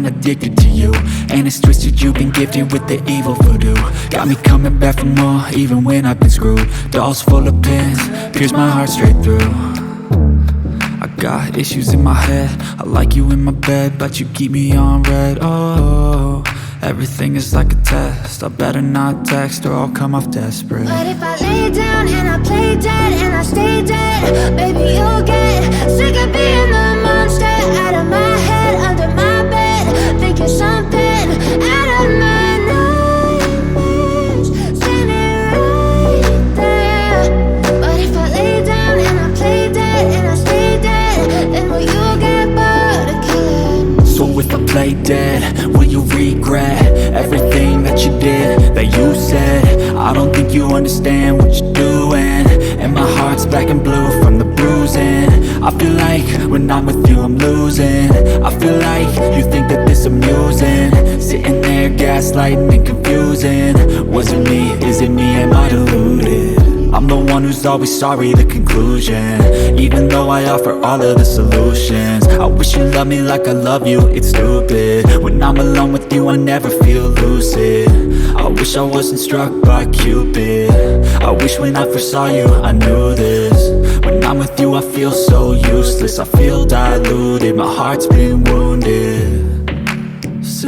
addicted to you, and it's twisted, you've been gifted with the evil voodoo. Got me coming back for more, even when I've been screwed. Dolls full of pins, pierce my heart straight through. I got issues in my head, I like you in my bed, but you keep me on red. Oh, everything is like a test, I better not text or I'll come off desperate. But if I lay down and I play dead and I stay dead, baby, you'll get sick of being the monster out of my head, under my bed, thinking something out of my nightmares, standing right there. But if I lay down and I play dead and I stay dead, then will you get bored of killing me? So if I play dead, will you regret everything that you did, that you said? I don't think you understand what you're doing, and my heart's black and blue from the bruising. I feel like when I'm with you I'm losing. I feel like you think that this amusing, sitting there gaslighting and confusing. Was it me? Is it me? Am I deluded? I'm the one who's always sorry, the conclusion, even though I offer all of the solutions. I wish you loved me like I love you, it's stupid. When I'm alone with you I never feel lucid. I wish I wasn't struck by Cupid. I wish when I first saw you I knew this. When I'm with you I feel so useless, I feel diluted, my heart's been wounded.